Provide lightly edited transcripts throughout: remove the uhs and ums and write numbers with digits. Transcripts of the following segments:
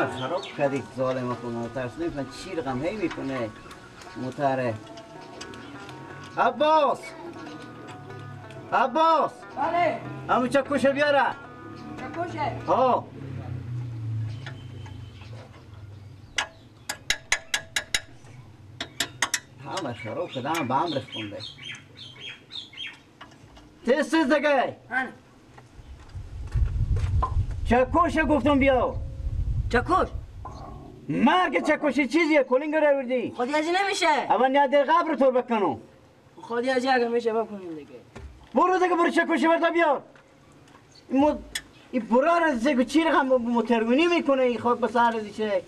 همه خراب کردی ظالم کنه ترس نمیفن چی رقم هی میکنه موتره. عباس بله همون چکوشه بیاره. چکوشه ها همه خراب کرده همه به هم رسونده. تست دیگه چکوشه گفتم بیا. چکوش مرگ چکوشی چیزیه کلینگ رو آوردی. خودی ازی نمیشه. اول نیاد قبر طور بکنم. خودی ازی اگر میشه بکنیم دیگه. برو دیگه برو چکوشی بردا بیار. این برا رزه که چی رقم مترگونی میکنه این خاک بسر رزیشه.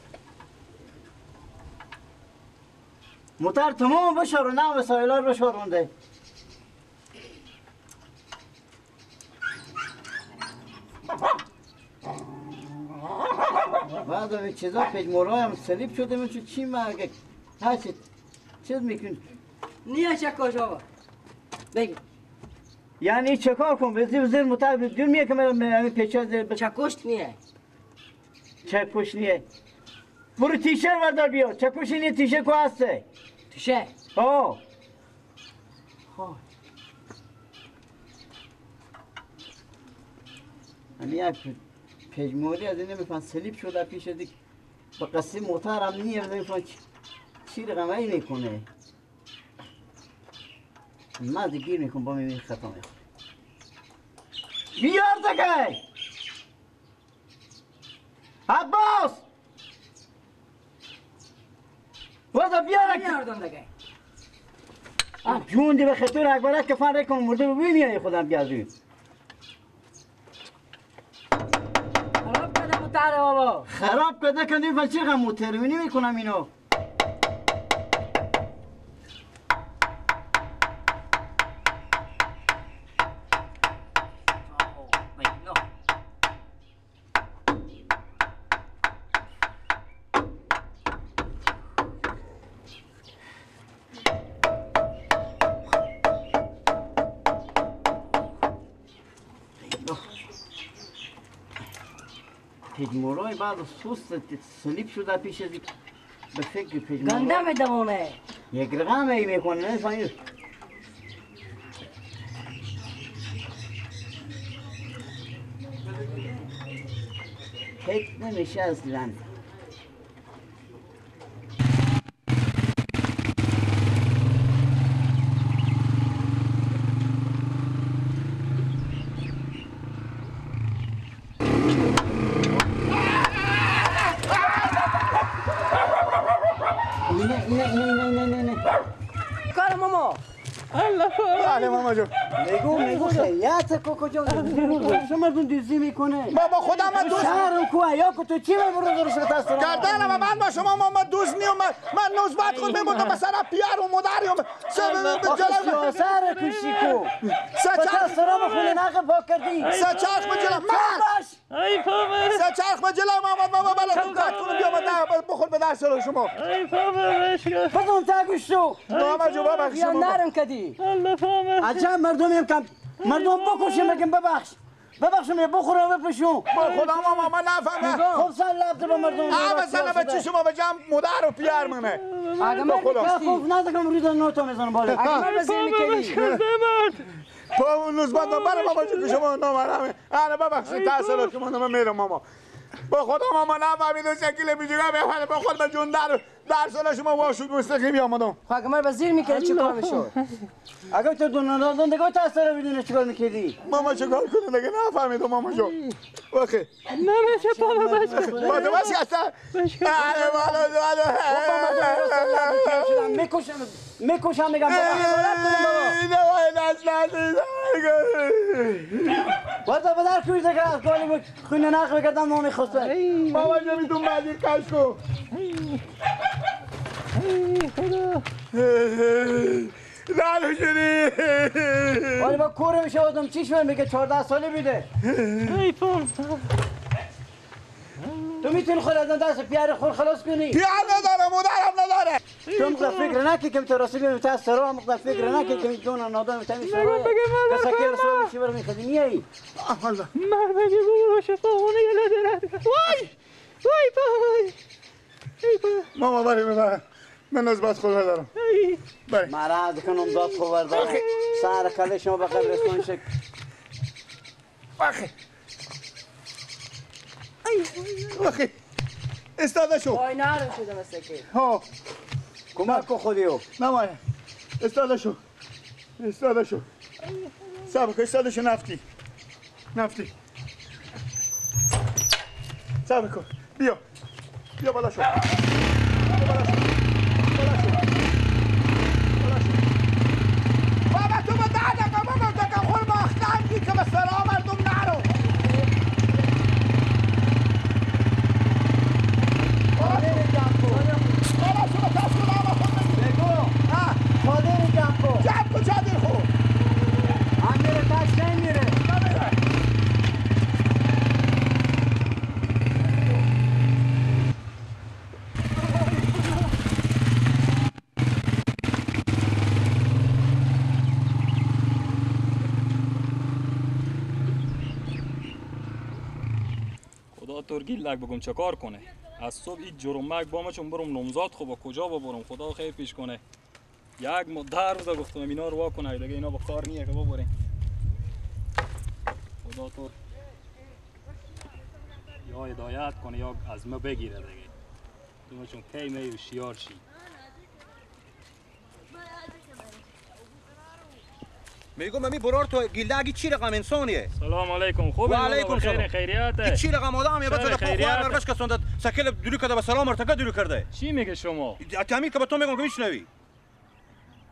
موتر تمام بشار و نه وسایلار بشارونده. بعد این چیزا پجمورای هم سلیب شده من چی مرگه هرچی چیز میکن نیه چکوش آقا بگی یعنی چکار کن بزیر زیر مطابق دور میه که من پیچه زیر چکوش نیه چکوش نیه برو تیشر بردار بیا چکوش نیه تیشر کو هسته تیشه ها همین یک پجموری از این نمیفن سلیب شده پیش دیگه با قصه موتر هم نیه نمیفن چی رقم ای میکنه من گیر میکن با میبین خطا میخوره بیار دیگه عباس وضع بیار دیگه جون دی به خطور اکبره کفن ریکن مرده ببینی خودم بیازوی خراب کده متره بابا خراب کده کنی و چی غم ترمینی میکنم اینو پجمورای بعد سوست سلیب شده پیش از به فکر پجمورای گنده میدمونه یک رقم ای میکنه نه فایل حک نمیشه اصلا نه کار ماما بله ماما جون میگو خیلیت کوکو جان شما دون دیزی میکنه بابا خودم من دوست شهرم کوه یا که تو چی برو درست تاسترا کردنم من با شما ماما دوست نیوم من نوزبت خود میبودم به سر پیار و مدریم سر کشیکو تاسترا بخونه نقه پا کردی سچرخ به جلو من ای پامه سچرخ به جلو ماما بله تو کات کنم بیا بخور به درس شما ای پامه بشکر بدون تاگوش تو ماما جو ببخش یا نرم کدی الله پامه عجب مردم کم مردم بکشیم بگیم ببخش می بخورم و بپشون با خدا ماما من نفهمم خب سن لابد با مردم بزنه به چی شما به جمع مدر و پیار منه اگه من بکستی خوب ندکم روی نوتو میزنم بالا اگه من بزیر میکنی با اون نوزبت برای ماما جو که شما نامرمه انا ببخشید تحصیلات شما من میرم ماما با خدا ماما نفهمید و شکل بیجگاه بفهمید با خود به جون در سال شما واشود مستقیمی آمدم خب اگه من بزیر میکنی چه کار میشد اگه تو دون نادان دیگه تاثیر بدون چیکار میکردی ماما چه کار کنه دیگه نفهمیدم ماما جو اوکی نمیشه پامه بشکر با تو بسی هستن اره میکشم میگم اینه وای نسل واسه بدر کوی دیگه از گالی بود خونه نقل بکردم ما میخواسته بابا نمیتون بعدی کش کن خدا لالو شدی ولی با کوره میشه آدم چی شوه میگه 14 ساله بیده ای پام تو میتونی خود از دست پیار خور خلاص کنی پیار نداره مدرم نداره تو مقدر فکر نکی که تو راستی بیم تا سرا مقدر فکر نکی که دون نادان میتونی سرا کسا که رسول چی برمی خدی میایی والله من بگی بگی باشه پامونه یه لده وای وای پامه ماما بریم من نسبت خدا دارم بریم مرد کنم داد خوردم سر کله شما به قبرستان شک وقتی استاده شو وای نرم شده مثل که ها کمک کو خودیو نمایه استاده شو استاده شو صبر کن استاده شو نفتی صبر کن بیا بالا شو بابا تو به دادم بابا دکم خور با اختنگی که به سلام مردم نرو ترگیلک بگم چه کار کنه از صبح این جرمک با ما چون برم نمزاد خوبه کجا ببرم خدا خیر پیش کنه یک مدار روزا گفتم اینا رو واکنه دیگه اینا با کار نیه که ببریم خدا تو یا هدایت کنه یا از ما بگیره دیگه تو چون کی می هوشیار شی میگم ممی برار تو گیلدگی چی رقم انسانیه سلام علیکم خوبه و علیکم سلام خیریته چی رقم آدمیه بچه ده پاخوار مرگش کساندت سکل دلو کرده به سلام ارتقا دلو کرده چی میگه شما تامین که به تو میگم که میشنوی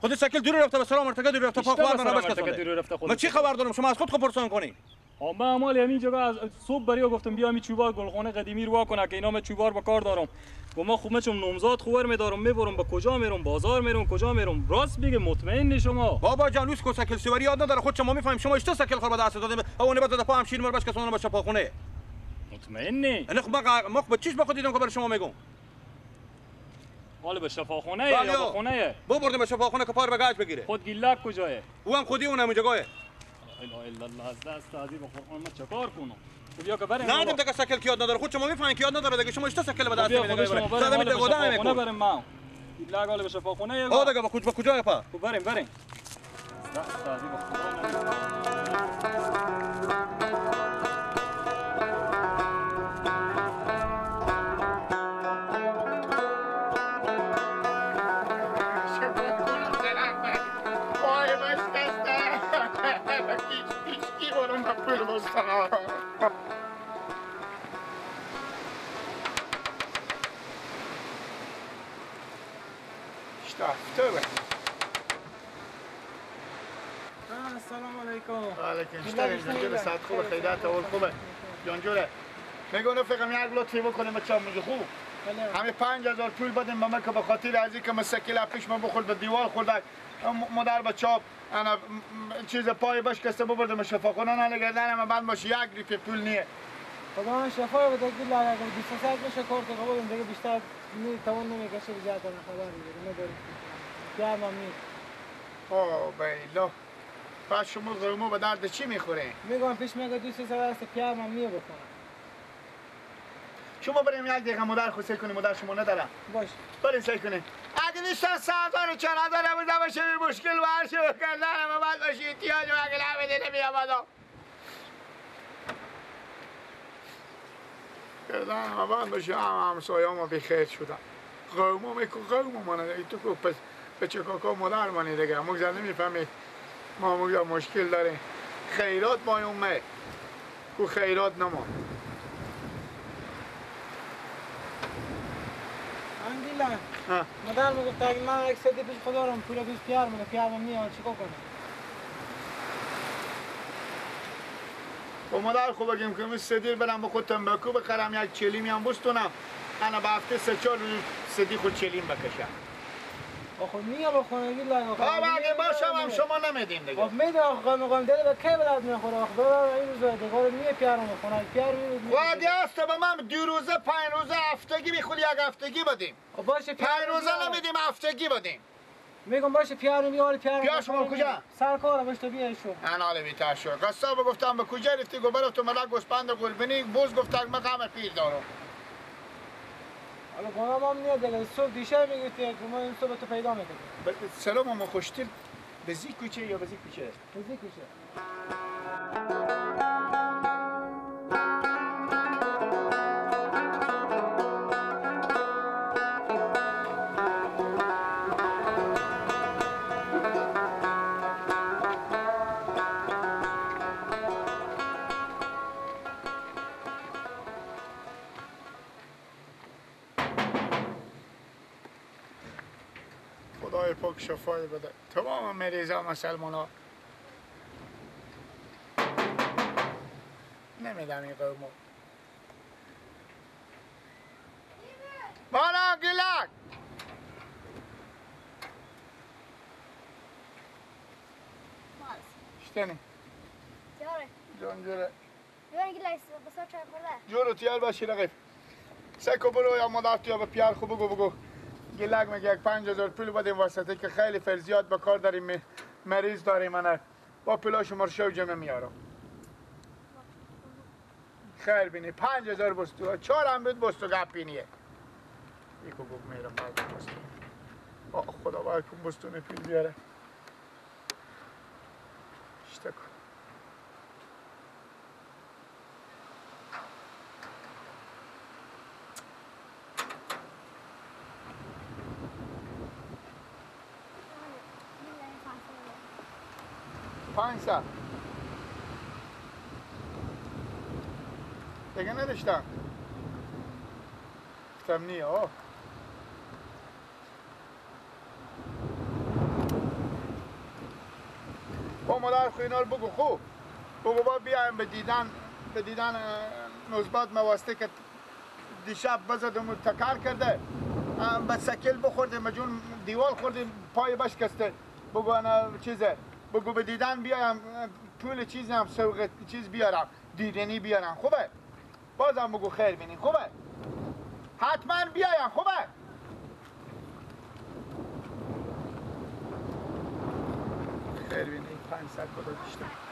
خود سکل دلو رفته به سلام ارتقا دلو رفته پاخوار مرگش کسانده من چی خبر دارم شما از خود پرسان کنی من امال همین جگه از صبح بریا گفتم بیا می چوبار گلخانه قدیمی رو کنه که اینا من چوبار با کار دارم گفتم خوب چون نمزاد خوور میدارم میبرم به کجا میرم بازار میرم کجا میرم راست میگه مطمئن شما بابا جان لوس کو سکل سواری یاد نداره خود شما میفهمیم شما اشتا سکل خراب دست دادیم اون بعد دفعه هم شیر مربش کسانه به شفاخونه مطمئنی انا خب به چیش با خود دیدم که بر شما میگم حالا به شفاخونه یا به خونه بردم به شفاخونه که پار بگاج بگیره خود گیلاک کجاه او هم خودی اونم جگاه الا الا الله از دست عزیز به قرآن ما چیکار کنم خب یا که بریم نه دیدم که سکل کیاد نداره خود شما میفهمین کیاد نداره دیگه شما اشتا سکل به دست میدید زدم میده خدا میکنه بریم ما گیلاک حالا به شفاخونه یا آ دیگه به کجا پا خب بریم دست عزیز به قرآن السلام علیکم. علیکم السلام. جنجال ساعت خوبه خیلیت اول خوبه. جنجاله. میگم فکرم یک لطفی بکنیم بچه‌ها میگه خوب. همه 5000 پول بدیم به من که به خاطر از اینکه مسکل پیش من بخورد به دیوار خورد مادر بچه‌ها انا چیز پای باش کسته ببردم شفاخانه نگردن من بعد باشه یک ریپ پول نیه. خدا من شفا بده که اگر 200 میشه کار تو قبول دیگه بیشتر توان نمیکشه بیاد خبر میگیره نداری. یا مامی. اوه بیلا. پس شما قرمو به درد چی میخوره؟ میگم پیش میگه 200 است پیام مامی بکنه. شما بریم یک دقیقه مادر خود سعی کنیم مادر شما نداره. باش. بریم سعی کنیم. اگه نیستن ساعتان چند هزار بوده باشه مشکل ورشه کردن ما بعد باشه احتیاج و اگه نمیده نمیامد. کردن ما بعد باشه همسایه‌ام بخیر شدن. قومو میکو قومو منه تو کو پس بچه کاکا مادر منی دیگه مگذار نمیفهمید ما مگذار مشکل داره خیرات ما اومه کو خیرات نما الحمدلله مادر میگفت اگه من یک سری پیش خدا رو پول پیش پیار منه پیار من میاد چیکار کنم و مادر خوب بگیم که من سدیر برم به خود تنباکو بخرم یک چلیم هم بستونم انا به هفته 3-4 روز سدی خود چلیم بکشم خب میگه بخونه گیر لگا خب اگه باشم هم شما نمیدیم دیگه خب میده آقا میگم دل به کی بلد میخوره آخه بابا این روزا دیگه میه پیارم میخونه پیار میره وادی است به من 2 روزه 5 روزه هفتگی میخوری یک هفتگی بدیم خب باشه 5 روزه نمیدیم هفتگی بدیم میگم باشه پیار میاره پیار شما کجا سرکار باش تو بیای شو انا علی بیتر شو قصاب گفتم به کجا رفتی گفت برو تو ملک گوسپند قربانی بوز گفت من غم پیر دارم حالا گناه هم نیاد دیگه صبح دیشب میگفتی که ما این صبح تو پیدا میکنیم سلام اما خوشتر به زی کوچه یا به زی کوچه؟ بزی کشه خدای پاک شفای بده تمام مریضا مسلمان ها نمیدم این قومو بالا گلک شتنی جاره جان جوره بیان گلایس بسار چای خورده جورو تیال باشی رقیب سکو برو یا مدافت یا به پیار خوب بگو گلک میگه یک 5000 پول بدیم واسطه که خیلی فرزیات به کار داریم مریض داریم من با پولا شما رو شو جمع میارم خیر بینی 5000 بستو 4 هم بود بستو گپینیه یکو بگو میرم بعد بستو آه خدا باید کن بستو نپیل بیاره اشتکو پانسا دیگه نداشتم گفتم نیه آه با مادر خو اینا رو بگو خوب بگو با بیایم به دیدن نوزباد مواسطه که دیشب بزدم و تکر کرده به سکل بخوردیم جون دیوال خوردیم پای بش کسته بگو انا چیزه بگو به دیدن بیایم پول چیزی هم سوق چیز بیارم دیدنی بیارم خوبه بازم بگو خیر بینی خوبه حتما بیایم خوبه خیر بینی 500 کدو داشتم